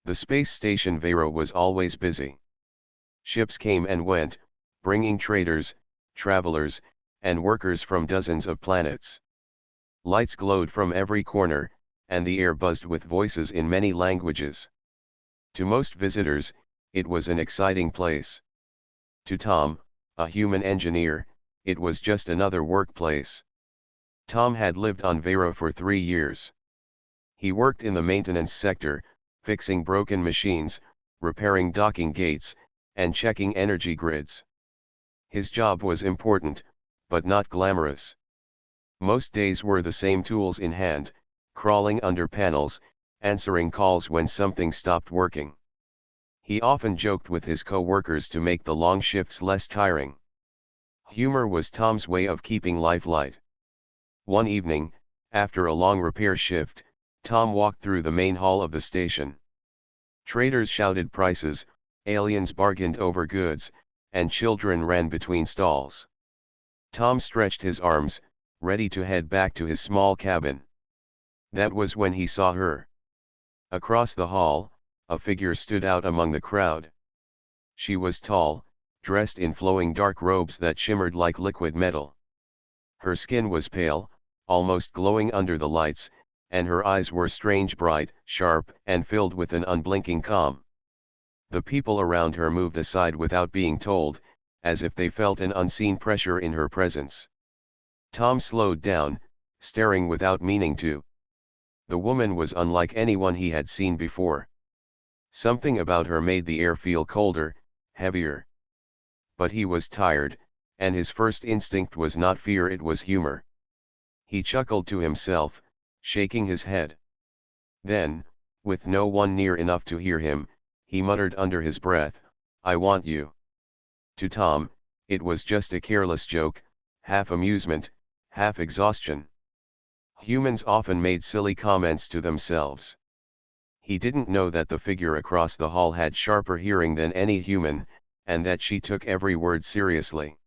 The space station Vero was always busy. Ships came and went, bringing traders, travelers, and workers from dozens of planets. Lights glowed from every corner, and the air buzzed with voices in many languages. To most visitors, it was an exciting place. To Tom, a human engineer, it was just another workplace. Tom had lived on Vero for 3 years. He worked in the maintenance sector, fixing broken machines, repairing docking gates, and checking energy grids. His job was important, but not glamorous. Most days were the same, tools in hand, crawling under panels, answering calls when something stopped working. He often joked with his co-workers to make the long shifts less tiring. Humor was Tom's way of keeping life light. One evening, after a long repair shift, Tom walked through the main hall of the station. Traders shouted prices, aliens bargained over goods, and children ran between stalls. Tom stretched his arms, ready to head back to his small cabin. That was when he saw her. Across the hall, a figure stood out among the crowd. She was tall, dressed in flowing dark robes that shimmered like liquid metal. Her skin was pale, almost glowing under the lights, and her eyes were strange, bright, sharp, and filled with an unblinking calm. The people around her moved aside without being told, as if they felt an unseen pressure in her presence. Tom slowed down, staring without meaning to. The woman was unlike anyone he had seen before. Something about her made the air feel colder, heavier. But he was tired, and his first instinct was not fear, it was humor. He chuckled to himself, shaking his head. Then, with no one near enough to hear him, he muttered under his breath, "I want you." To Tom, it was just a careless joke, half amusement, half exhaustion. Humans often made silly comments to themselves. He didn't know that the figure across the hall had sharper hearing than any human, and that she took every word seriously.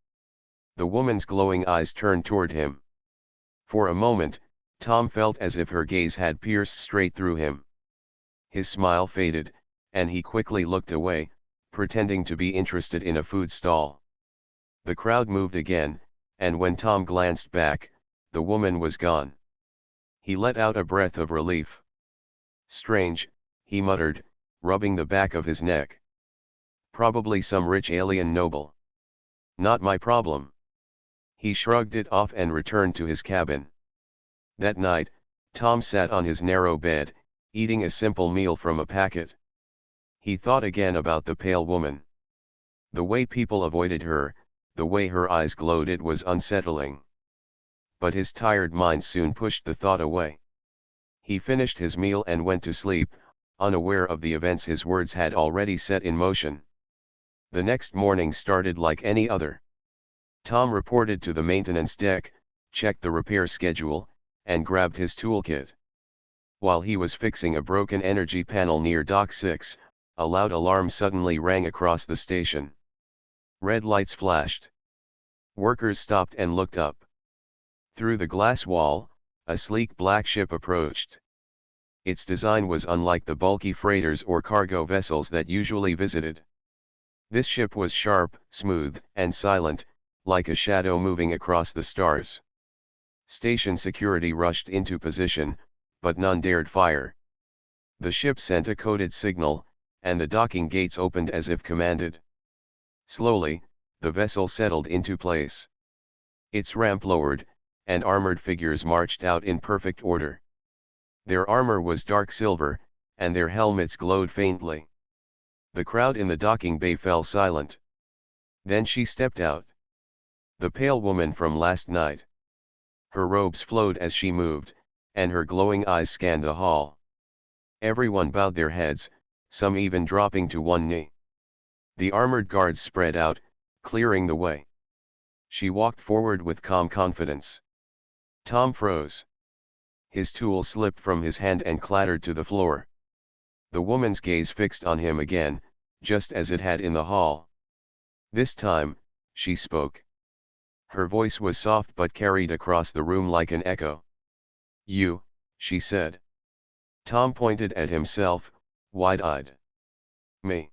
The woman's glowing eyes turned toward him. For a moment, Tom felt as if her gaze had pierced straight through him. His smile faded, and he quickly looked away, pretending to be interested in a food stall. The crowd moved again, and when Tom glanced back, the woman was gone. He let out a breath of relief. "Strange," he muttered, rubbing the back of his neck. "Probably some rich alien noble. Not my problem." He shrugged it off and returned to his cabin. That night, Tom sat on his narrow bed, eating a simple meal from a packet. He thought again about the pale woman. The way people avoided her, the way her eyes glowed, it was unsettling. But his tired mind soon pushed the thought away. He finished his meal and went to sleep, unaware of the events his words had already set in motion. The next morning started like any other. Tom reported to the maintenance deck, checked the repair schedule, and grabbed his toolkit. While he was fixing a broken energy panel near Dock 6, a loud alarm suddenly rang across the station. Red lights flashed. Workers stopped and looked up. Through the glass wall, a sleek black ship approached. Its design was unlike the bulky freighters or cargo vessels that usually visited. This ship was sharp, smooth, and silent, like a shadow moving across the stars. Station security rushed into position, but none dared fire. The ship sent a coded signal, and the docking gates opened as if commanded. Slowly, the vessel settled into place. Its ramp lowered, and armored figures marched out in perfect order. Their armor was dark silver, and their helmets glowed faintly. The crowd in the docking bay fell silent. Then she stepped out. The pale woman from last night. Her robes flowed as she moved, and her glowing eyes scanned the hall. Everyone bowed their heads, some even dropping to one knee. The armored guards spread out, clearing the way. She walked forward with calm confidence. Tom froze. His tool slipped from his hand and clattered to the floor. The woman's gaze fixed on him again, just as it had in the hall. This time, she spoke. Her voice was soft but carried across the room like an echo. "You," she said. Tom pointed at himself, wide-eyed. Me.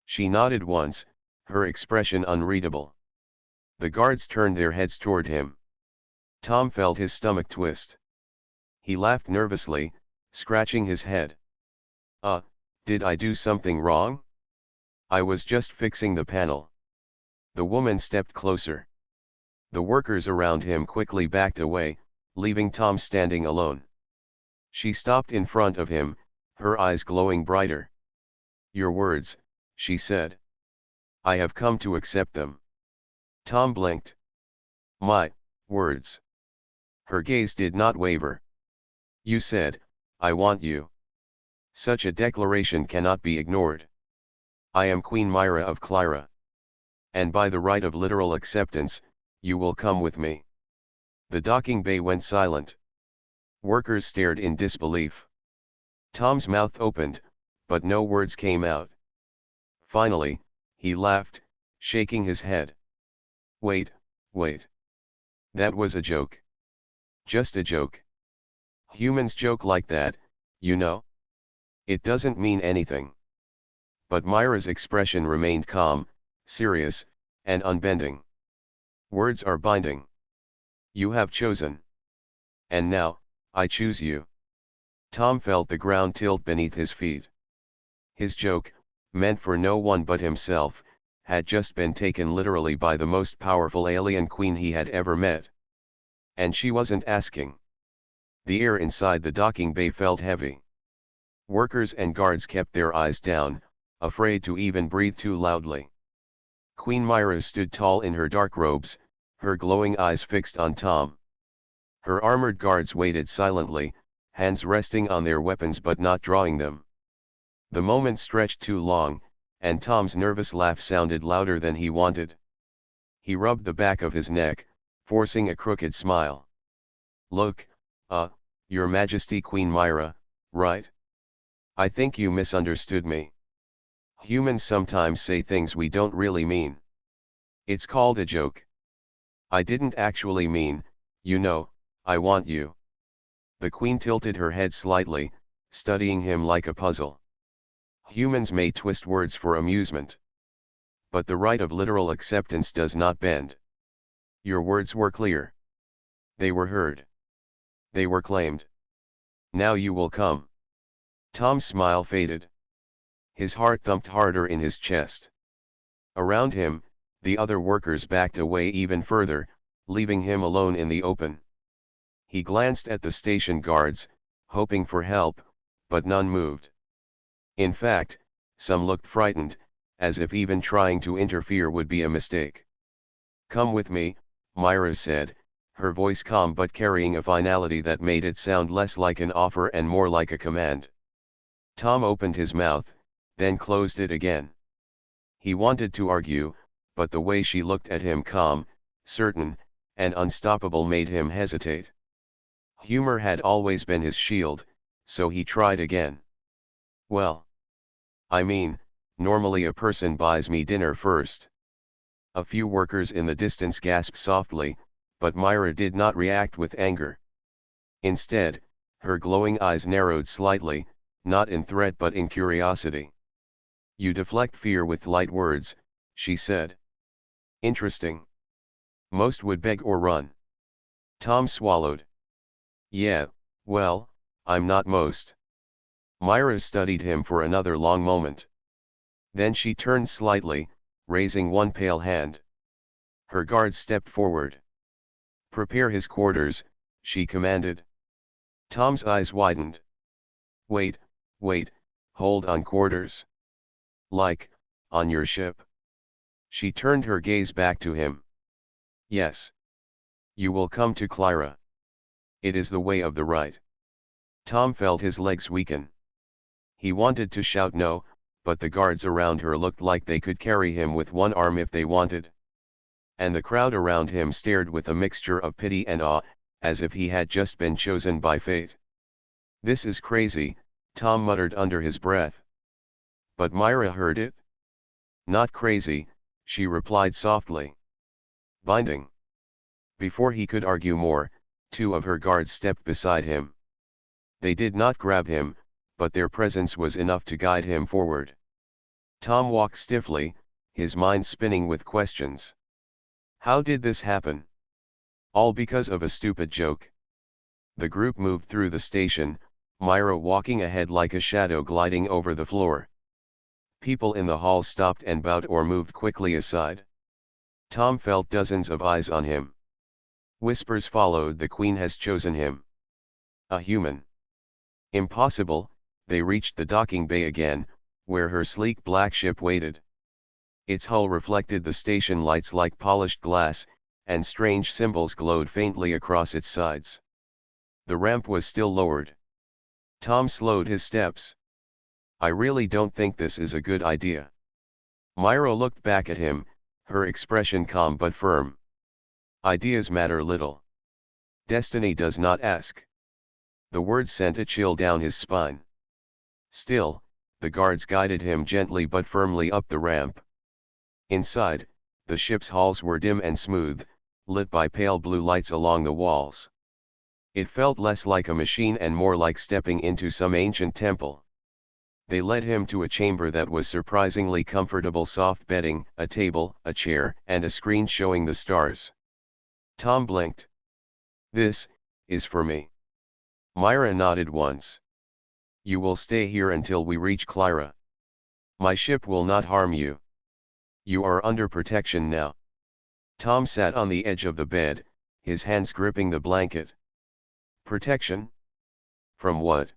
She nodded once, her expression unreadable. The guards turned their heads toward him. Tom felt his stomach twist. He laughed nervously, scratching his head. Did I do something wrong? I was just fixing the panel. The woman stepped closer. The workers around him quickly backed away, leaving Tom standing alone. She stopped in front of him, her eyes glowing brighter. Your words, she said. I have come to accept them. Tom blinked. My words. Her gaze did not waver. You said, I want you. Such a declaration cannot be ignored. I am Queen Myra of Clyra. And by the right of literal acceptance, you will come with me. The docking bay went silent. Workers stared in disbelief. Tom's mouth opened, but no words came out. Finally, he laughed, shaking his head. Wait. That was a joke. Just a joke. Humans joke like that, you know? It doesn't mean anything. But Myra's expression remained calm, serious, and unbending. Words are binding. You have chosen. And now, I choose you. Tom felt the ground tilt beneath his feet. His joke, meant for no one but himself, had just been taken literally by the most powerful alien queen he had ever met. And she wasn't asking. The air inside the docking bay felt heavy. Workers and guards kept their eyes down, afraid to even breathe too loudly. Queen Myra stood tall in her dark robes, her glowing eyes fixed on Tom. Her armored guards waited silently, hands resting on their weapons but not drawing them. The moment stretched too long, and Tom's nervous laugh sounded louder than he wanted. He rubbed the back of his neck, forcing a crooked smile. Look, Your Majesty Queen Myra, right? I think you misunderstood me. Humans sometimes say things we don't really mean. It's called a joke. I didn't actually mean, I want you. The Queen tilted her head slightly, studying him like a puzzle. Humans may twist words for amusement. But the right of literal acceptance does not bend. Your words were clear. They were heard. They were claimed. Now you will come. Tom's smile faded. His heart thumped harder in his chest. Around him, the other workers backed away even further, leaving him alone in the open. He glanced at the station guards, hoping for help, but none moved. In fact, some looked frightened, as if even trying to interfere would be a mistake. Come with me, Myra said, her voice calm but carrying a finality that made it sound less like an offer and more like a command. Tom opened his mouth, then closed it again. He wanted to argue, but the way she looked at him calm, certain, and unstoppable made him hesitate. Humor had always been his shield, so he tried again. Well, I mean, normally a person buys me dinner first. A few workers in the distance gasped softly, but Myra did not react with anger. Instead, her glowing eyes narrowed slightly, not in threat but in curiosity. You deflect fear with light words, she said. Interesting. Most would beg or run. Tom swallowed. Yeah, well, I'm not most. Myra studied him for another long moment. Then she turned slightly, raising one pale hand. Her guard stepped forward. Prepare his quarters, she commanded. Tom's eyes widened. Wait, hold on quarters. Like, on your ship? She turned her gaze back to him. Yes. You will come to Clyra. It is the way of the right. Tom felt his legs weaken. He wanted to shout no, but the guards around her looked like they could carry him with one arm if they wanted. And the crowd around him stared with a mixture of pity and awe, as if he had just been chosen by fate. This is crazy, Tom muttered under his breath. But Myra heard it. Not crazy, she replied softly. Binding. Before he could argue more, two of her guards stepped beside him. They did not grab him, but their presence was enough to guide him forward. Tom walked stiffly, his mind spinning with questions. How did this happen? All because of a stupid joke. The group moved through the station, Myra walking ahead like a shadow gliding over the floor. People in the hall stopped and bowed or moved quickly aside. Tom felt dozens of eyes on him. Whispers followed, "The Queen has chosen him." A human. Impossible. They reached the docking bay again, where her sleek black ship waited. Its hull reflected the station lights like polished glass, and strange symbols glowed faintly across its sides. The ramp was still lowered. Tom slowed his steps. "I really don't think this is a good idea." Myra looked back at him, her expression calm but firm. "Ideas matter little. Destiny does not ask." The words sent a chill down his spine. Still, the guards guided him gently but firmly up the ramp. Inside, the ship's halls were dim and smooth, lit by pale blue lights along the walls. It felt less like a machine and more like stepping into some ancient temple. They led him to a chamber that was surprisingly comfortable: soft bedding, a table, a chair, and a screen showing the stars. Tom blinked. "This is for me." Myra nodded once. "You will stay here until we reach Clyra. My ship will not harm you. You are under protection now." Tom sat on the edge of the bed, his hands gripping the blanket. "Protection? From what?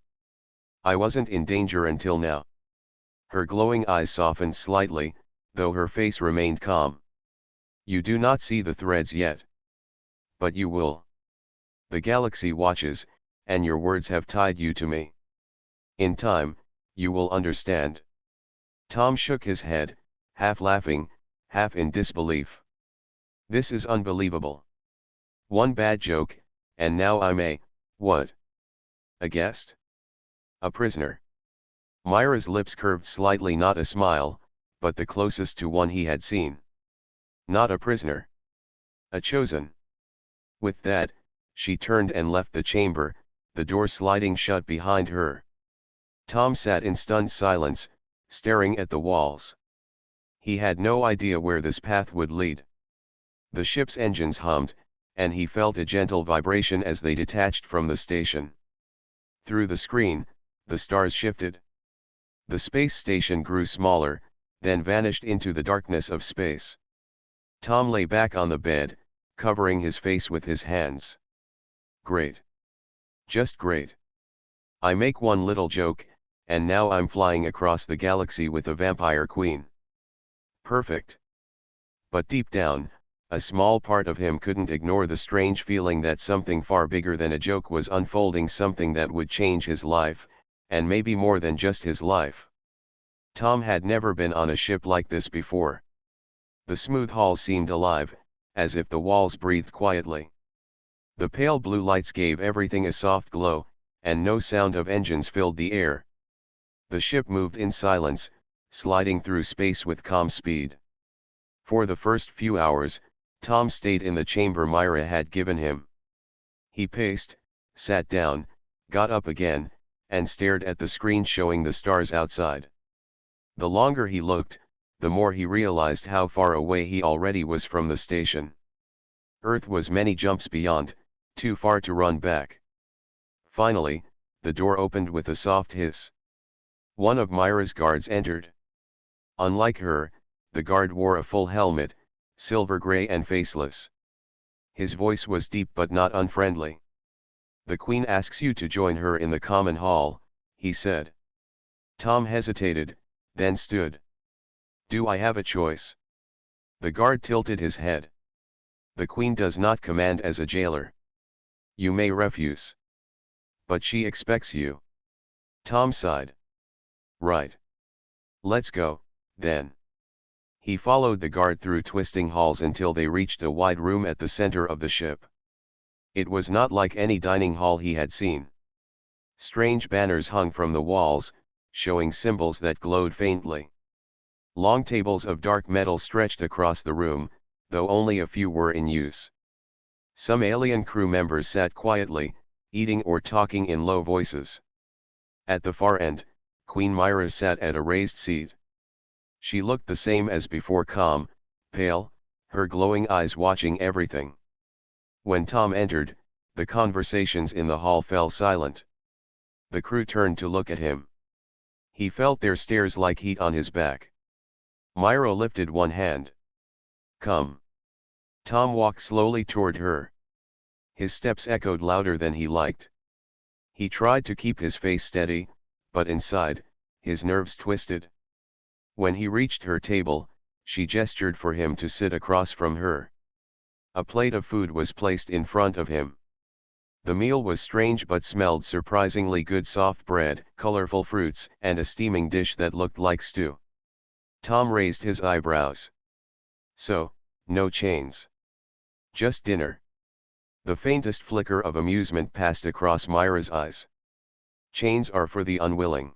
I wasn't in danger until now." Her glowing eyes softened slightly, though her face remained calm. "You do not see the threads yet. But you will. The galaxy watches, and your words have tied you to me. In time, you will understand." Tom shook his head, half laughing, half in disbelief. "This is unbelievable. One bad joke, and now I'm what? A guest? A prisoner?" Myra's lips curved slightly, not a smile, but the closest to one he had seen. "Not a prisoner. A chosen." With that, she turned and left the chamber, the door sliding shut behind her. Tom sat in stunned silence, staring at the walls. He had no idea where this path would lead. The ship's engines hummed, and he felt a gentle vibration as they detached from the station. Through the screen, the stars shifted. The space station grew smaller, then vanished into the darkness of space. Tom lay back on the bed, covering his face with his hands. "Great. Just great. I make one little joke, and now I'm flying across the galaxy with a vampire queen. Perfect." But deep down, a small part of him couldn't ignore the strange feeling that something far bigger than a joke was unfolding, something that would change his life, and maybe more than just his life. Tom had never been on a ship like this before. The smooth hull seemed alive, as if the walls breathed quietly. The pale blue lights gave everything a soft glow, and no sound of engines filled the air. The ship moved in silence, sliding through space with calm speed. For the first few hours, Tom stayed in the chamber Myra had given him. He paced, sat down, got up again, and stared at the screen showing the stars outside. The longer he looked, the more he realized how far away he already was from the station. Earth was many jumps beyond, too far to run back. Finally, the door opened with a soft hiss. One of Myra's guards entered. Unlike her, the guard wore a full helmet, silver gray and faceless. His voice was deep but not unfriendly. "The Queen asks you to join her in the common hall," he said. Tom hesitated, then stood. "Do I have a choice?" The guard tilted his head. "The Queen does not command as a jailer. You may refuse. But she expects you." Tom sighed. "Right. Let's go, then." He followed the guard through twisting halls until they reached a wide room at the center of the ship. It was not like any dining hall he had seen. Strange banners hung from the walls, showing symbols that glowed faintly. Long tables of dark metal stretched across the room, though only a few were in use. Some alien crew members sat quietly, eating or talking in low voices. At the far end, Queen Myra sat at a raised seat. She looked the same as before, calm, pale, her glowing eyes watching everything. When Tom entered, the conversations in the hall fell silent. The crew turned to look at him. He felt their stares like heat on his back. Myra lifted one hand. Come. Tom walked slowly toward her. His steps echoed louder than he liked. He tried to keep his face steady, but inside, his nerves twisted. When he reached her table, she gestured for him to sit across from her. A plate of food was placed in front of him. The meal was strange but smelled surprisingly good: soft bread, colorful fruits, and a steaming dish that looked like stew. Tom raised his eyebrows. So, no chains. Just dinner. The faintest flicker of amusement passed across Myra's eyes. Chains are for the unwilling.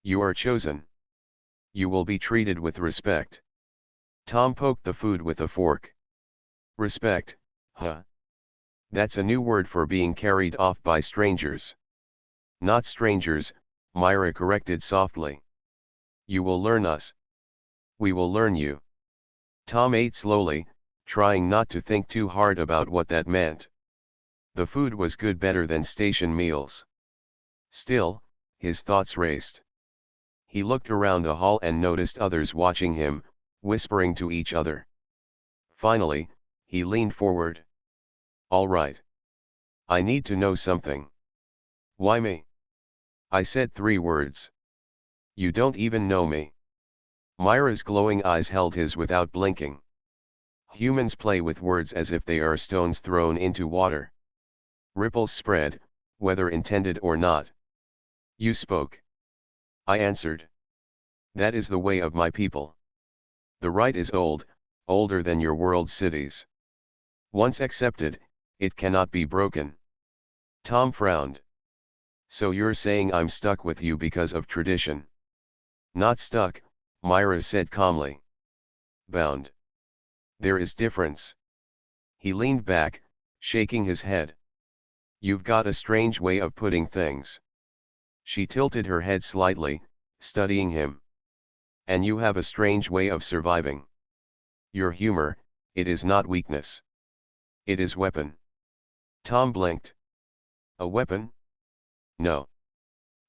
You are chosen. You will be treated with respect. Tom poked the food with a fork. Respect, huh? That's a new word for being carried off by strangers. Not strangers, Myra corrected softly. You will learn us. We will learn you. Tom ate slowly, trying not to think too hard about what that meant. The food was good, better than station meals. Still, his thoughts raced. He looked around the hall and noticed others watching him, whispering to each other. Finally, he leaned forward. All right. I need to know something. Why me? I said 3 words. You don't even know me. Myra's glowing eyes held his without blinking. Humans play with words as if they are stones thrown into water. Ripples spread, whether intended or not. You spoke. I answered. That is the way of my people. The right is old, older than your world's cities. Once accepted, it cannot be broken. Tom frowned. So you're saying I'm stuck with you because of tradition? Not stuck, Myra said calmly. Bound. There is difference. He leaned back, shaking his head. You've got a strange way of putting things. She tilted her head slightly, studying him. And you have a strange way of surviving. Your humor, it is not weakness. It is weapon. Tom blinked. A weapon? No.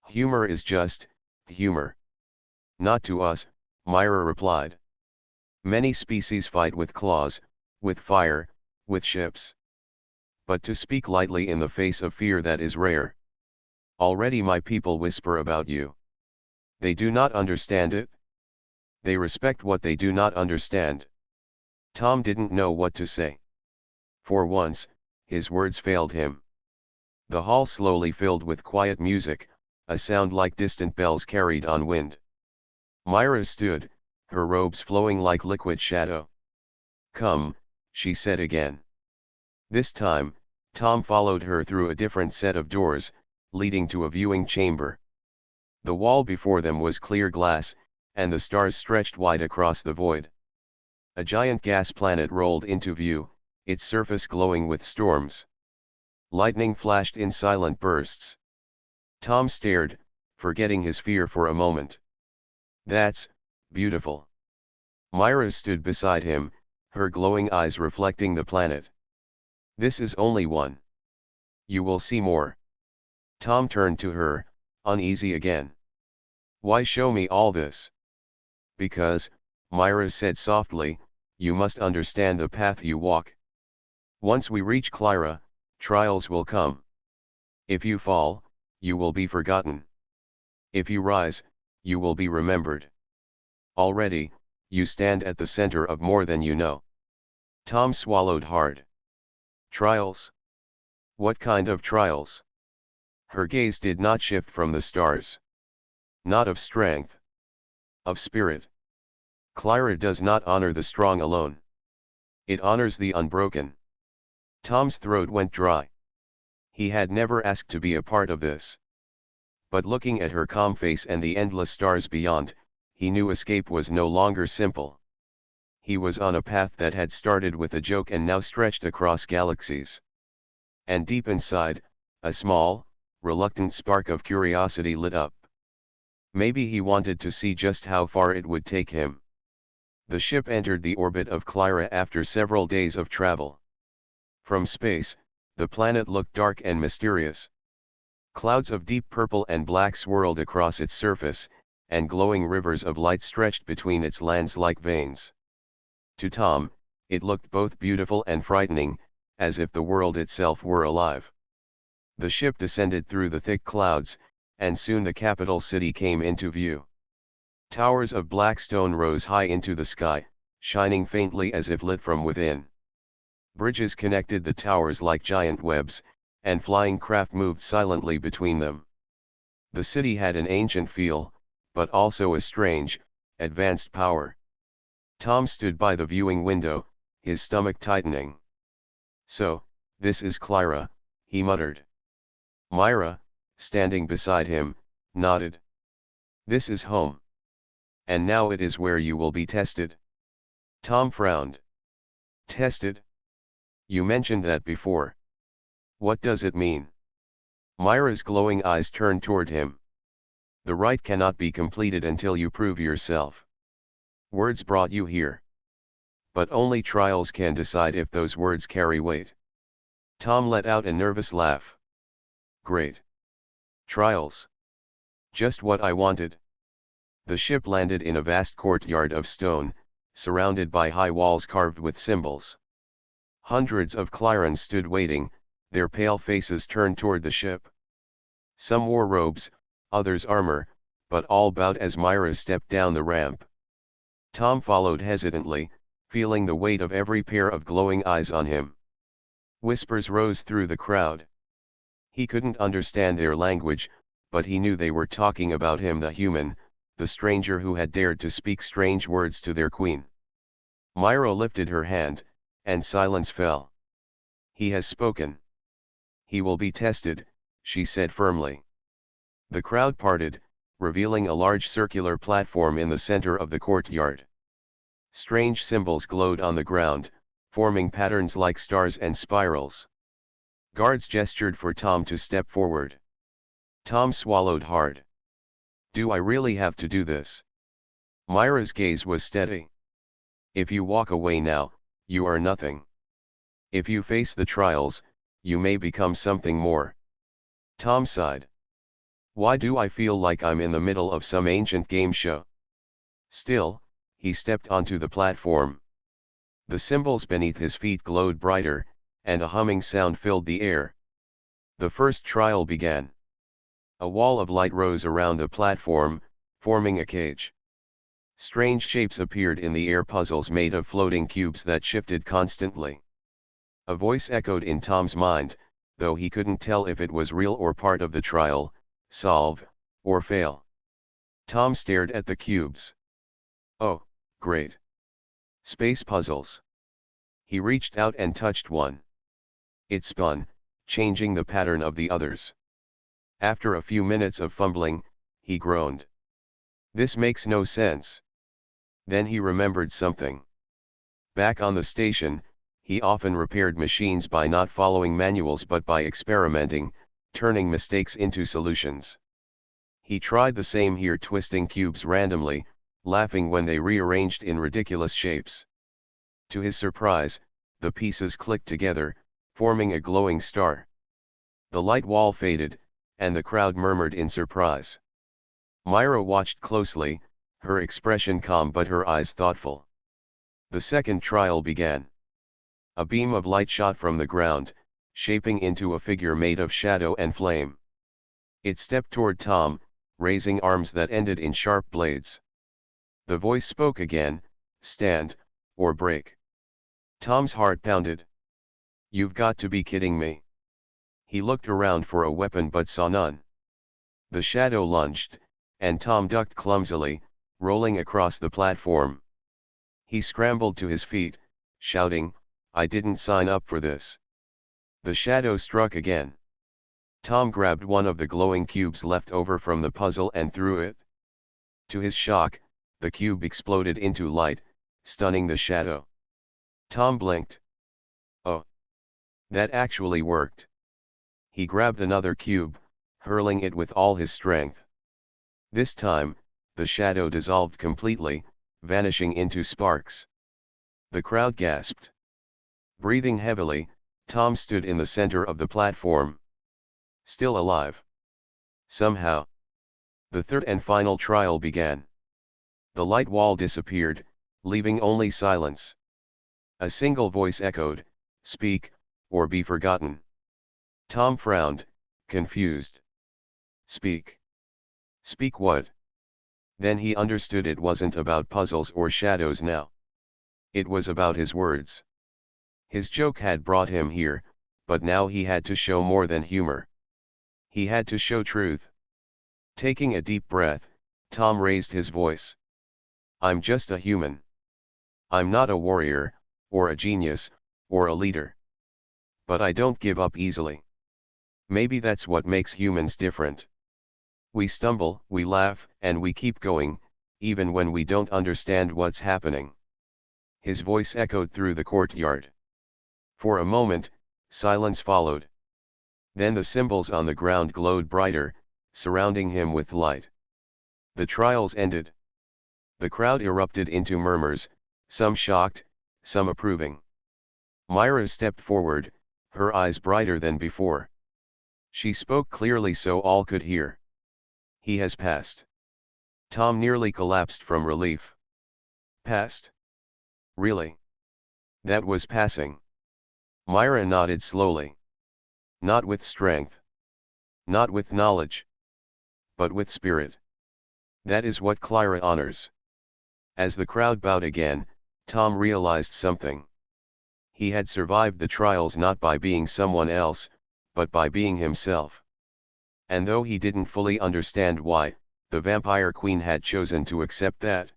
Humor is just humor. Not to us, Myra replied. Many species fight with claws, with fire, with ships. But to speak lightly in the face of fear, that is rare. Already my people whisper about you. They do not understand it. They respect what they do not understand. Tom didn't know what to say. For once, his words failed him. The hall slowly filled with quiet music, a sound like distant bells carried on wind. Myra stood, her robes flowing like liquid shadow. Come, she said again. This time, Tom followed her through a different set of doors, leading to a viewing chamber. The wall before them was clear glass, and the stars stretched wide across the void. A giant gas planet rolled into view, its surface glowing with storms. Lightning flashed in silent bursts. Tom stared, forgetting his fear for a moment. That's beautiful. Myra stood beside him, her glowing eyes reflecting the planet. This is only one. You will see more. Tom turned to her, uneasy again. Why show me all this? Because, Myra said softly, you must understand the path you walk. Once we reach Clyra, trials will come. If you fall, you will be forgotten. If you rise, you will be remembered. Already, you stand at the center of more than you know. Tom swallowed hard. Trials? What kind of trials? Her gaze did not shift from the stars. Not of strength. Of spirit. Clyra does not honor the strong alone. It honors the unbroken. Tom's throat went dry. He had never asked to be a part of this. But looking at her calm face and the endless stars beyond, he knew escape was no longer simple. He was on a path that had started with a joke and now stretched across galaxies. And deep inside, a small, reluctant spark of curiosity lit up. Maybe he wanted to see just how far it would take him. The ship entered the orbit of Clyra after several days of travel. From space, the planet looked dark and mysterious. Clouds of deep purple and black swirled across its surface, and glowing rivers of light stretched between its lands like veins. To Tom, it looked both beautiful and frightening, as if the world itself were alive. The ship descended through the thick clouds, and soon the capital city came into view. Towers of black stone rose high into the sky, shining faintly as if lit from within. Bridges connected the towers like giant webs, and flying craft moved silently between them. The city had an ancient feel, but also a strange, advanced power. Tom stood by the viewing window, his stomach tightening. "So, this is Clyra," he muttered. Myra, standing beside him, nodded. "This is home. And now it is where you will be tested." Tom frowned. "Tested? You mentioned that before. What does it mean?" Myra's glowing eyes turned toward him. "The rite cannot be completed until you prove yourself. Words brought you here. But only trials can decide if those words carry weight." Tom let out a nervous laugh. "Great. Trials. Just what I wanted." The ship landed in a vast courtyard of stone, surrounded by high walls carved with symbols. Hundreds of Clyrans stood waiting, their pale faces turned toward the ship. Some wore robes, others armor, but all bowed as Myra stepped down the ramp. Tom followed hesitantly, feeling the weight of every pair of glowing eyes on him. Whispers rose through the crowd. He couldn't understand their language, but he knew they were talking about him, the human, the stranger who had dared to speak strange words to their queen. Myra lifted her hand, and silence fell. "He has spoken. He will be tested," she said firmly. The crowd parted, revealing a large circular platform in the center of the courtyard. Strange symbols glowed on the ground, forming patterns like stars and spirals. Guards gestured for Tom to step forward. Tom swallowed hard. "Do I really have to do this?" Myra's gaze was steady. "If you walk away now, you are nothing. If you face the trials, you may become something more." Tom sighed. "Why do I feel like I'm in the middle of some ancient game show?" Still, he stepped onto the platform. The symbols beneath his feet glowed brighter, and a humming sound filled the air. The first trial began. A wall of light rose around the platform, forming a cage. Strange shapes appeared in the air, puzzles made of floating cubes that shifted constantly. A voice echoed in Tom's mind, though he couldn't tell if it was real or part of the trial: "Solve, or fail." Tom stared at the cubes. "Oh, great. Space puzzles." He reached out and touched one. It spun, changing the pattern of the others. After a few minutes of fumbling, he groaned. "This makes no sense." Then he remembered something. Back on the station, he often repaired machines by not following manuals but by experimenting, turning mistakes into solutions. He tried the same here, twisting cubes randomly, laughing when they rearranged in ridiculous shapes. To his surprise, the pieces clicked together, forming a glowing star. The light wall faded, and the crowd murmured in surprise. Myra watched closely, her expression calm but her eyes thoughtful. The second trial began. A beam of light shot from the ground, shaping into a figure made of shadow and flame. It stepped toward Tom, raising arms that ended in sharp blades. The voice spoke again: "Stand, or break." Tom's heart pounded. "You've got to be kidding me." He looked around for a weapon but saw none. The shadow lunged, and Tom ducked clumsily, rolling across the platform. He scrambled to his feet, shouting, "I didn't sign up for this." The shadow struck again. Tom grabbed one of the glowing cubes left over from the puzzle and threw it. To his shock, the cube exploded into light, stunning the shadow. Tom blinked. "Oh. That actually worked." He grabbed another cube, hurling it with all his strength. This time, the shadow dissolved completely, vanishing into sparks. The crowd gasped. Breathing heavily, Tom stood in the center of the platform. Still alive. Somehow. The third and final trial began. The light wall disappeared, leaving only silence. A single voice echoed, "Speak, or be forgotten." Tom frowned, confused. Speak. Speak what? Then he understood it wasn't about puzzles or shadows now. It was about his words. His joke had brought him here, but now he had to show more than humor. He had to show truth. Taking a deep breath, Tom raised his voice. "I'm just a human. I'm not a warrior, or a genius, or a leader. But I don't give up easily. Maybe that's what makes humans different. We stumble, we laugh, and we keep going, even when we don't understand what's happening." His voice echoed through the courtyard. For a moment, silence followed. Then the symbols on the ground glowed brighter, surrounding him with light. The trials ended. The crowd erupted into murmurs, some shocked, some approving. Myra stepped forward, her eyes brighter than before. She spoke clearly so all could hear. "He has passed." Tom nearly collapsed from relief. Passed? Really? That was passing. Myra nodded slowly. Not with strength. Not with knowledge. But with spirit. That is what Clyra honors. As the crowd bowed again, Tom realized something. He had survived the trials not by being someone else, but by being himself. And though he didn't fully understand why, the Vampire Queen had chosen to accept that.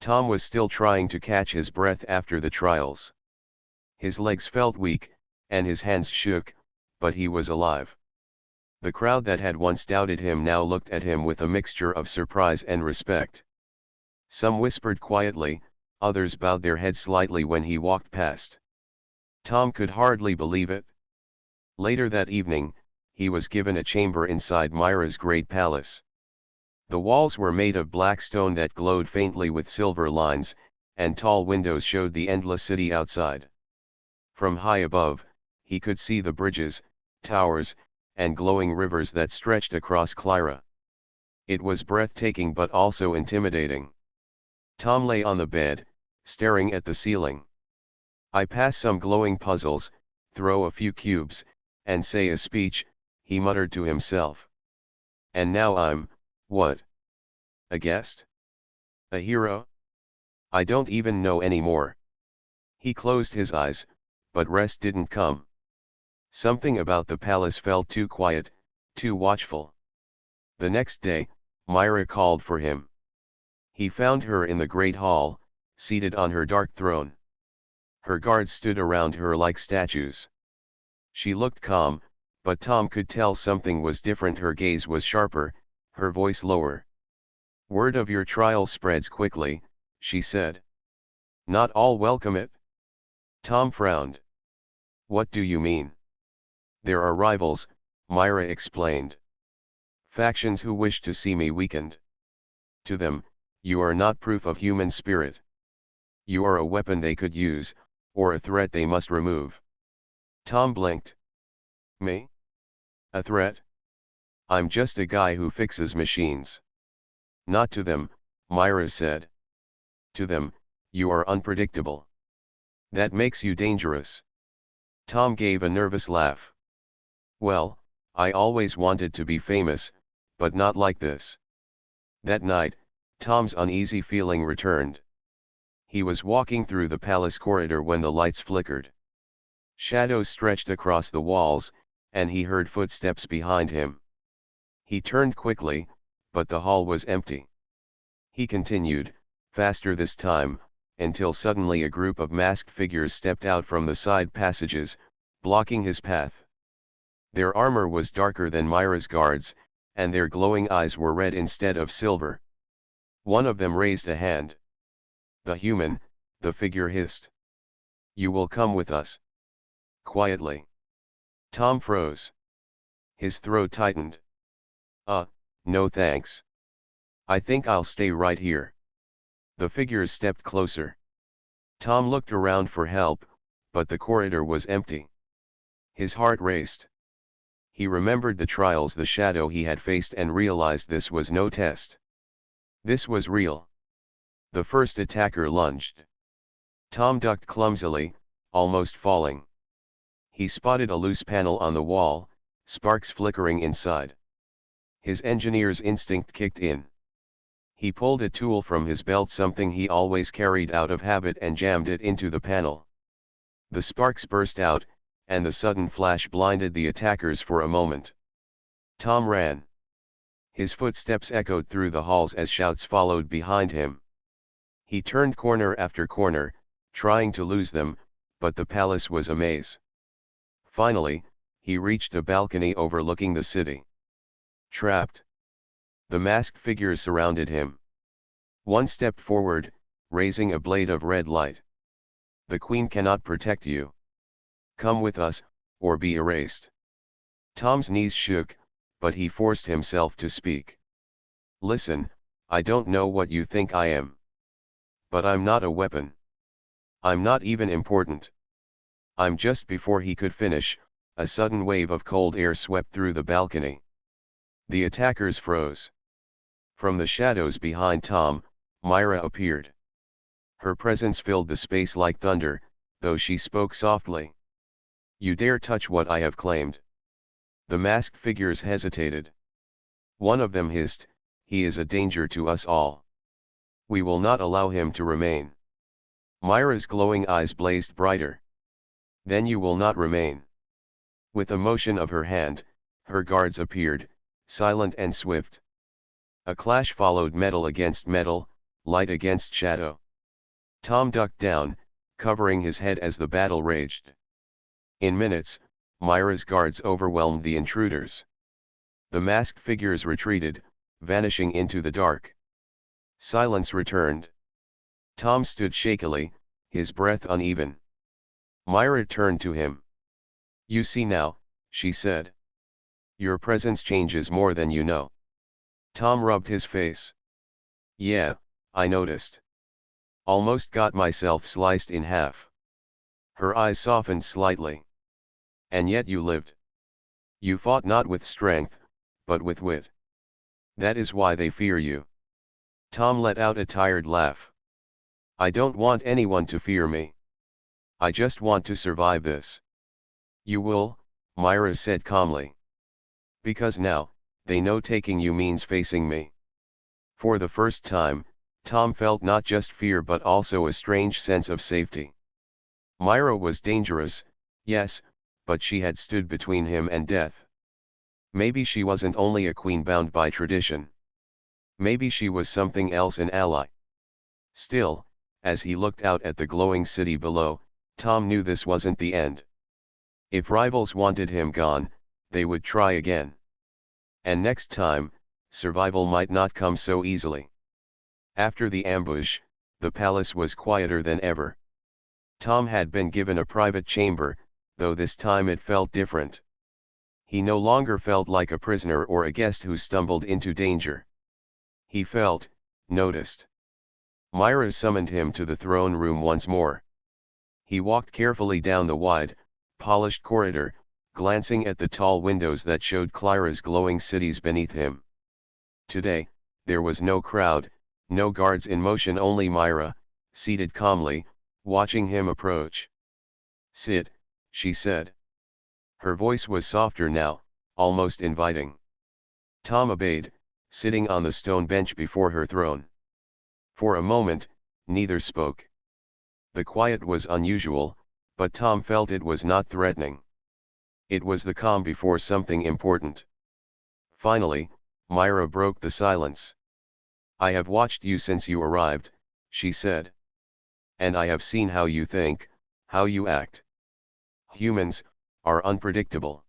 Tom was still trying to catch his breath after the trials. His legs felt weak, and his hands shook, but he was alive. The crowd that had once doubted him now looked at him with a mixture of surprise and respect. Some whispered quietly, others bowed their heads slightly when he walked past. Tom could hardly believe it. Later that evening, he was given a chamber inside Myra's great palace. The walls were made of black stone that glowed faintly with silver lines, and tall windows showed the endless city outside. From high above, he could see the bridges, towers, and glowing rivers that stretched across Clyra. It was breathtaking but also intimidating. Tom lay on the bed, staring at the ceiling. "I pass some glowing puzzles, throw a few cubes, and say a speech," he muttered to himself. "And now I'm, what? A guest? A hero? I don't even know anymore." He closed his eyes, but rest didn't come. Something about the palace felt too quiet, too watchful. The next day, Myra called for him. He found her in the great hall, seated on her dark throne. Her guards stood around her like statues. She looked calm, but Tom could tell something was different. Her gaze was sharper, her voice lower. "Word of your trial spreads quickly," she said. "Not all welcome it?" Tom frowned. "What do you mean?" "There are rivals," Myra explained. "Factions who wish to see me weakened. To them, you are not proof of human spirit. You are a weapon they could use, or a threat they must remove." Tom blinked. "Me? A threat? I'm just a guy who fixes machines." "Not to them," Myra said. "To them, you are unpredictable. That makes you dangerous." Tom gave a nervous laugh. "Well, I always wanted to be famous, but not like this." That night, Tom's uneasy feeling returned. He was walking through the palace corridor when the lights flickered. Shadows stretched across the walls, and he heard footsteps behind him. He turned quickly, but the hall was empty. He continued, faster this time, until suddenly a group of masked figures stepped out from the side passages, blocking his path. Their armor was darker than Myra's guards, and their glowing eyes were red instead of silver. One of them raised a hand. "The human," the figure hissed. "You will come with us." Quietly. Tom froze. His throat tightened. Uh, no thanks. I think I'll stay right here. The figures stepped closer. Tom looked around for help, but the corridor was empty. His heart raced. He remembered the trials the shadow he had faced and realized this was no test. This was real. The first attacker lunged. Tom ducked clumsily, almost falling. He spotted a loose panel on the wall, sparks flickering inside. His engineer's instinct kicked in. He pulled a tool from his belt, something he always carried out of habit, and jammed it into the panel. The sparks burst out, and the sudden flash blinded the attackers for a moment. Tom ran. His footsteps echoed through the halls as shouts followed behind him. He turned corner after corner, trying to lose them, but the palace was a maze. Finally, he reached a balcony overlooking the city. Trapped. The masked figures surrounded him. One stepped forward, raising a blade of red light. The Queen cannot protect you. Come with us, or be erased. Tom's knees shook, but he forced himself to speak. Listen, I don't know what you think I am. But I'm not a weapon. I'm not even important. I'm just. Before he could finish, a sudden wave of cold air swept through the balcony. The attackers froze. From the shadows behind Tom, Myra appeared. Her presence filled the space like thunder, though she spoke softly. You dare touch what I have claimed? The masked figures hesitated. One of them hissed, he is a danger to us all. We will not allow him to remain. Myra's glowing eyes blazed brighter. Then you will not remain. With a motion of her hand, her guards appeared, silent and swift. A clash followed, metal against metal, light against shadow. Tom ducked down, covering his head as the battle raged. In minutes, Myra's guards overwhelmed the intruders. The masked figures retreated, vanishing into the dark. Silence returned. Tom stood shakily, his breath uneven. Myra turned to him. You see now, she said. Your presence changes more than you know. Tom rubbed his face. Yeah, I noticed. Almost got myself sliced in half. Her eyes softened slightly. And yet you lived. You fought not with strength, but with wit. That is why they fear you. Tom let out a tired laugh. I don't want anyone to fear me. I just want to survive this. You will, Myra said calmly. Because now, they know taking you means facing me. For the first time, Tom felt not just fear but also a strange sense of safety. Myra was dangerous, yes, but she had stood between him and death. Maybe she wasn't only a queen bound by tradition. Maybe she was something else, an ally. Still, as he looked out at the glowing city below, Tom knew this wasn't the end. If rivals wanted him gone, they would try again. And next time, survival might not come so easily. After the ambush, the palace was quieter than ever. Tom had been given a private chamber, though this time it felt different. He no longer felt like a prisoner or a guest who stumbled into danger. He felt, noticed. Myra summoned him to the throne room once more. He walked carefully down the wide, polished corridor, glancing at the tall windows that showed Clyra's glowing cities beneath him. Today, there was no crowd, no guards in motion, only Myra, seated calmly, watching him approach. Sit, she said. Her voice was softer now, almost inviting. Tom obeyed, sitting on the stone bench before her throne. For a moment, neither spoke. The quiet was unusual, but Tom felt it was not threatening. It was the calm before something important. Finally, Myra broke the silence. I have watched you since you arrived, she said. And I have seen how you think, how you act. Humans are unpredictable.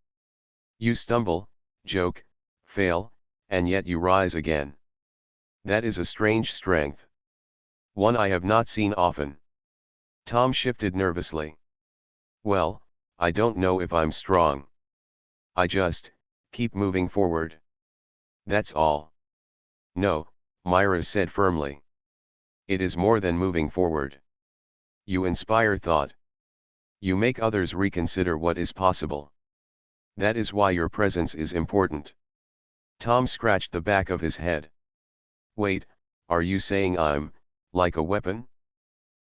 You stumble, joke, fail, and yet you rise again. That is a strange strength. One I have not seen often. Tom shifted nervously. Well, I don't know if I'm strong. I just keep moving forward. That's all. No, Myra said firmly. It is more than moving forward. You inspire thought. You make others reconsider what is possible. That is why your presence is important. Tom scratched the back of his head. Wait, are you saying I'm, like a weapon?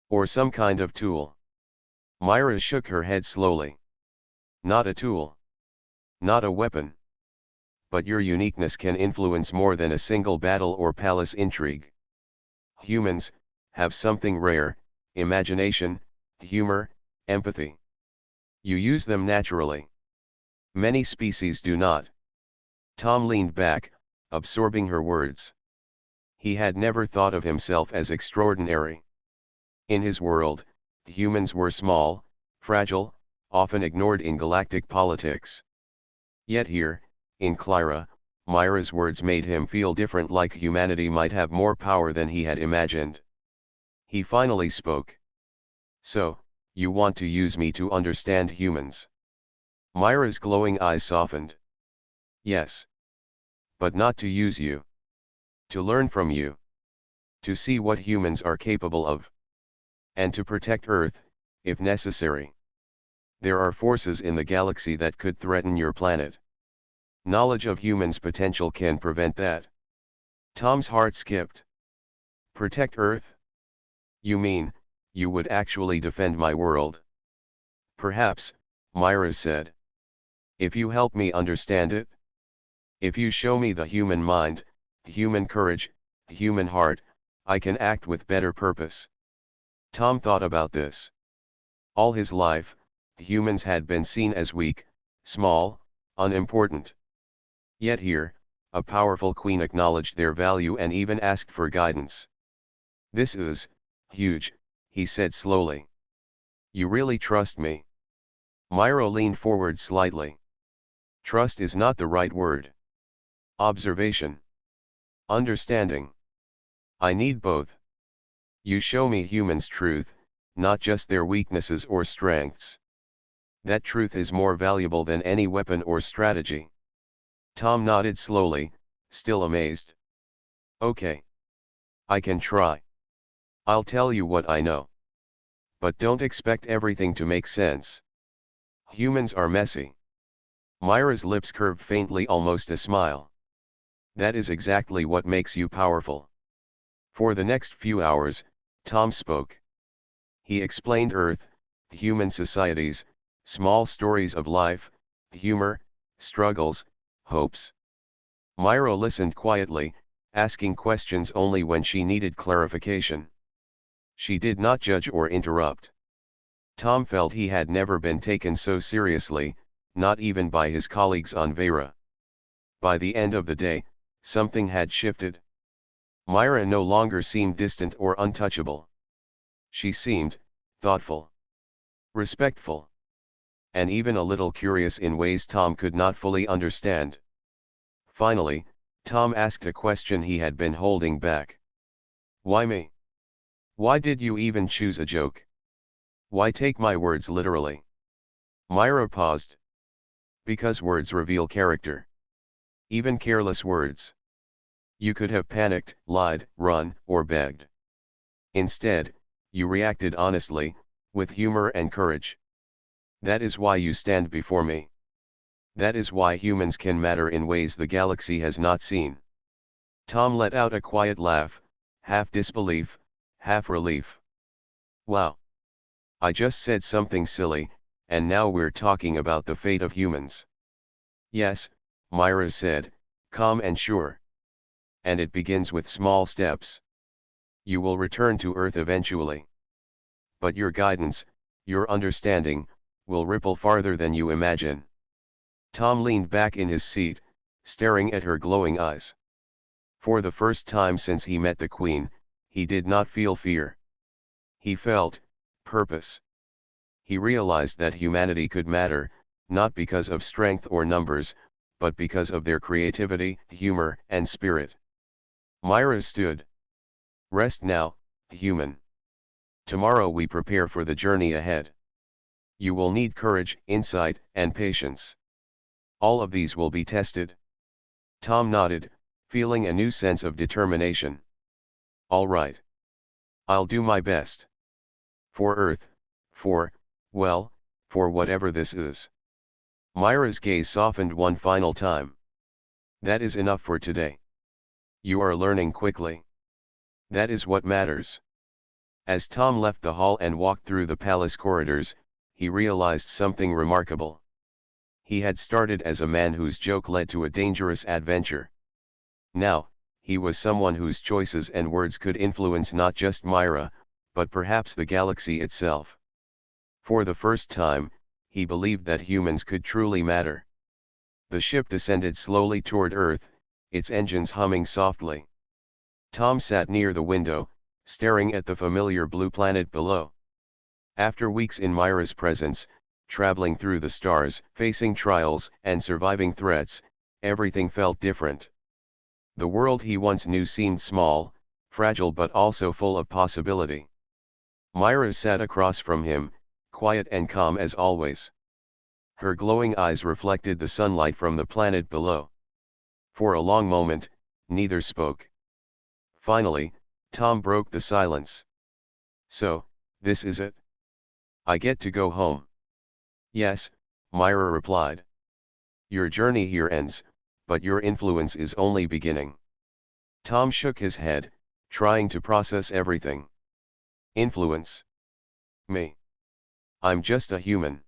Or some kind of tool? Myra shook her head slowly. Not a tool. Not a weapon. But your uniqueness can influence more than a single battle or palace intrigue. Humans have something rare: imagination, humor, empathy. You use them naturally. Many species do not. Tom leaned back, absorbing her words. He had never thought of himself as extraordinary. In his world, humans were small, fragile, often ignored in galactic politics. Yet here, in Clyra, Myra's words made him feel different, like humanity might have more power than he had imagined. He finally spoke. So, you want to use me to understand humans? Myra's glowing eyes softened. Yes. But not to use you. To learn from you. To see what humans are capable of. And to protect Earth, if necessary. There are forces in the galaxy that could threaten your planet. Knowledge of humans' potential can prevent that. Tom's heart skipped. Protect Earth? You mean, you would actually defend my world? Perhaps, Myra said. If you help me understand it? If you show me the human mind, human courage, human heart, I can act with better purpose. Tom thought about this. All his life, humans had been seen as weak, small, unimportant. Yet here, a powerful queen acknowledged their value and even asked for guidance. This is huge, he said slowly. You really trust me? Myra leaned forward slightly. Trust is not the right word. Observation. Understanding. I need both. You show me humans' truth, not just their weaknesses or strengths. That truth is more valuable than any weapon or strategy. Tom nodded slowly, still amazed. Okay. I can try. I'll tell you what I know. But don't expect everything to make sense. Humans are messy. Myra's lips curved faintly, almost a smile. That is exactly what makes you powerful. For the next few hours, Tom spoke. He explained Earth, human societies, small stories of life, humor, struggles, hopes. Myra listened quietly, asking questions only when she needed clarification. She did not judge or interrupt. Tom felt he had never been taken so seriously, not even by his colleagues on Vera. By the end of the day, something had shifted. Myra no longer seemed distant or untouchable. She seemed thoughtful, respectful, and even a little curious in ways Tom could not fully understand. Finally, Tom asked a question he had been holding back. Why me? Why did you even choose a joke? Why take my words literally? Myra paused. Because words reveal character. Even careless words. You could have panicked, lied, run, or begged. Instead, you reacted honestly, with humor and courage. That is why you stand before me. That is why humans can matter in ways the galaxy has not seen. Tom let out a quiet laugh, half disbelief, half relief. Wow. I just said something silly, and now we're talking about the fate of humans. Yes, Myra said, calm and sure. And it begins with small steps. You will return to Earth eventually. But your guidance, your understanding, will ripple farther than you imagine. Tom leaned back in his seat, staring at her glowing eyes. For the first time since he met the Queen, he did not feel fear. He felt purpose. He realized that humanity could matter, not because of strength or numbers, but because of their creativity, humor, and spirit. Myra stood. Rest now, human. Tomorrow we prepare for the journey ahead. You will need courage, insight, and patience. All of these will be tested. Tom nodded, feeling a new sense of determination. All right. I'll do my best. For Earth, well, for whatever this is. Myra's gaze softened one final time. That is enough for today. You are learning quickly. That is what matters. As Tom left the hall and walked through the palace corridors, he realized something remarkable. He had started as a man whose joke led to a dangerous adventure. Now, he was someone whose choices and words could influence not just Myra, but perhaps the galaxy itself. For the first time, he believed that humans could truly matter. The ship descended slowly toward Earth, its engines humming softly. Tom sat near the window, staring at the familiar blue planet below. After weeks in Myra's presence, traveling through the stars, facing trials and surviving threats, everything felt different. The world he once knew seemed small, fragile but also full of possibility. Myra sat across from him, quiet and calm as always. Her glowing eyes reflected the sunlight from the planet below. For a long moment, neither spoke. Finally, Tom broke the silence. So, this is it? I get to go home. Yes, Myra replied. Your journey here ends, but your influence is only beginning. Tom shook his head, trying to process everything. Influence? Me? I'm just a human.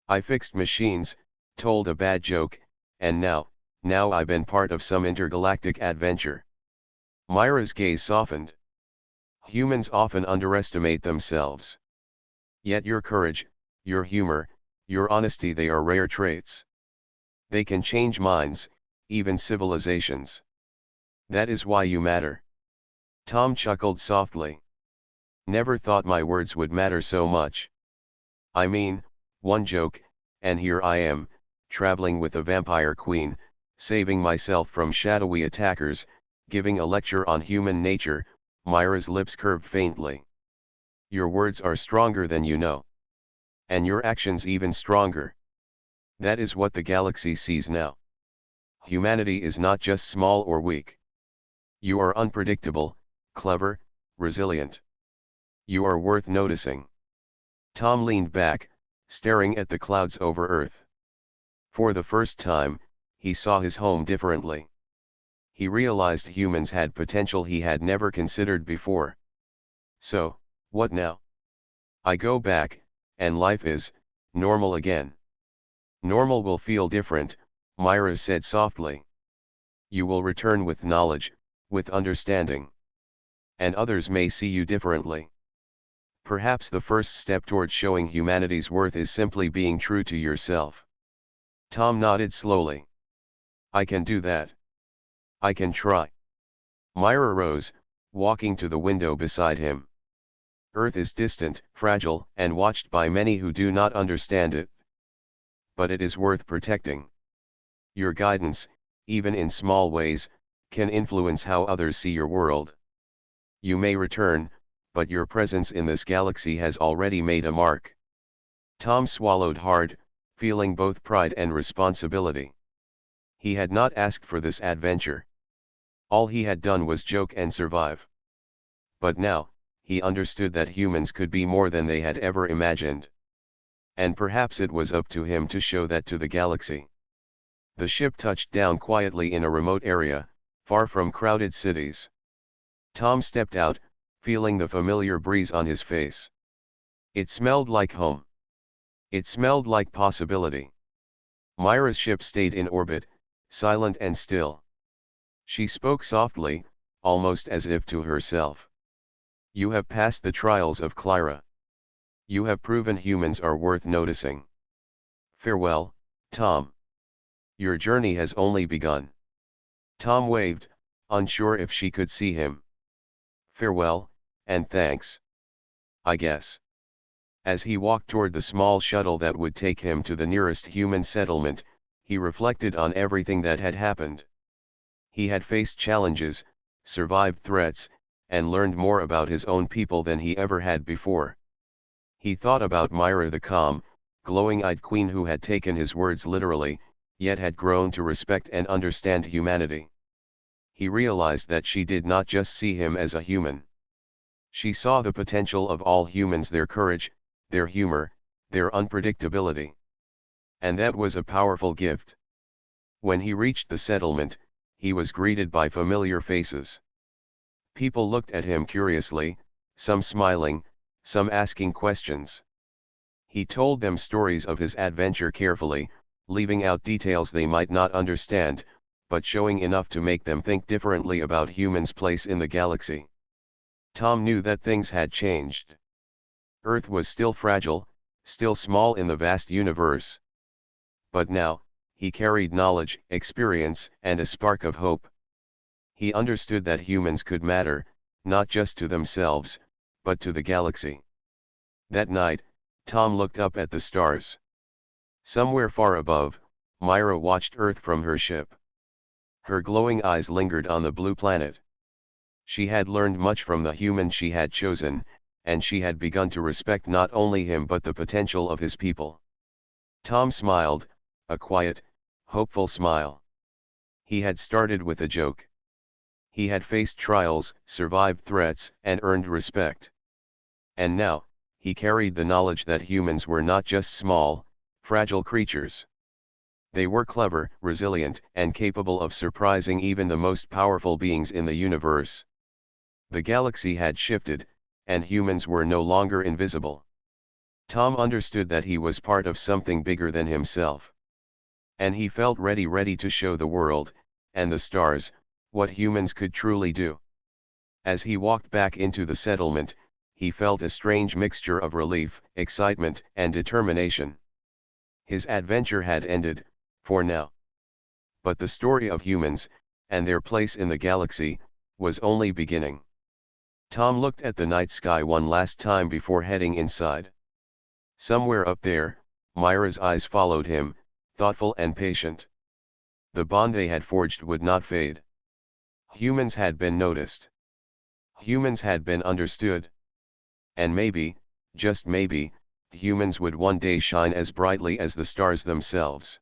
I fixed machines, told a bad joke, and now I've been part of some intergalactic adventure. Myra's gaze softened. Humans often underestimate themselves. Yet your courage, your humor, your honesty, they are rare traits. They can change minds, even civilizations. That is why you matter. Tom chuckled softly. Never thought my words would matter so much. I mean, one joke, and here I am, traveling with a vampire queen, saving myself from shadowy attackers, giving a lecture on human nature. Myra's lips curved faintly. Your words are stronger than you know. And your actions even stronger. That is what the galaxy sees now. Humanity is not just small or weak. You are unpredictable, clever, resilient. You are worth noticing. Tom leaned back, staring at the clouds over Earth. For the first time, he saw his home differently. He realized humans had potential he had never considered before. So, what now? I go back, and life is normal again. Normal will feel different, Myra said softly. You will return with knowledge, with understanding. And others may see you differently. Perhaps the first step toward showing humanity's worth is simply being true to yourself. Tom nodded slowly. I can do that. I can try. Myra rose, walking to the window beside him. Earth is distant, fragile, and watched by many who do not understand it. But it is worth protecting. Your guidance, even in small ways, can influence how others see your world. You may return, but your presence in this galaxy has already made a mark. Tom swallowed hard, feeling both pride and responsibility. He had not asked for this adventure. All he had done was joke and survive. But now, he understood that humans could be more than they had ever imagined. And perhaps it was up to him to show that to the galaxy. The ship touched down quietly in a remote area, far from crowded cities. Tom stepped out, feeling the familiar breeze on his face. It smelled like home. It smelled like possibility. Myra's ship stayed in orbit, silent and still. She spoke softly, almost as if to herself. You have passed the trials of Clyra. You have proven humans are worth noticing. Farewell, Tom. Your journey has only begun. Tom waved, unsure if she could see him. Farewell, and thanks. I guess. As he walked toward the small shuttle that would take him to the nearest human settlement, he reflected on everything that had happened. He had faced challenges, survived threats, and learned more about his own people than he ever had before. He thought about Myra, the calm, glowing-eyed queen who had taken his words literally, yet had grown to respect and understand humanity. he realized that she did not just see him as a human. She saw the potential of all humans, their courage, their humor, their unpredictability. And that was a powerful gift. When he reached the settlement, he was greeted by familiar faces. People looked at him curiously, some smiling, some asking questions. He told them stories of his adventure carefully, leaving out details they might not understand, but showing enough to make them think differently about humans' place in the galaxy. Tom knew that things had changed. Earth was still fragile, still small in the vast universe. But now, he carried knowledge, experience, and a spark of hope. He understood that humans could matter, not just to themselves, but to the galaxy. That night, Tom looked up at the stars. Somewhere far above, Myra watched Earth from her ship. Her glowing eyes lingered on the blue planet. She had learned much from the human she had chosen, and she had begun to respect not only him but the potential of his people. Tom smiled, a quiet, hopeful smile. He had started with a joke. He had faced trials, survived threats, and earned respect. And now, he carried the knowledge that humans were not just small, fragile creatures. They were clever, resilient, and capable of surprising even the most powerful beings in the universe. The galaxy had shifted, and humans were no longer invisible. Tom understood that he was part of something bigger than himself. And he felt ready to show the world, and the stars, what humans could truly do. As he walked back into the settlement, he felt a strange mixture of relief, excitement, and determination. His adventure had ended, for now. But the story of humans, and their place in the galaxy, was only beginning. Tom looked at the night sky one last time before heading inside. Somewhere up there, Myra's eyes followed him, thoughtful and patient. The bond they had forged would not fade. Humans had been noticed. Humans had been understood. And maybe, just maybe, humans would one day shine as brightly as the stars themselves.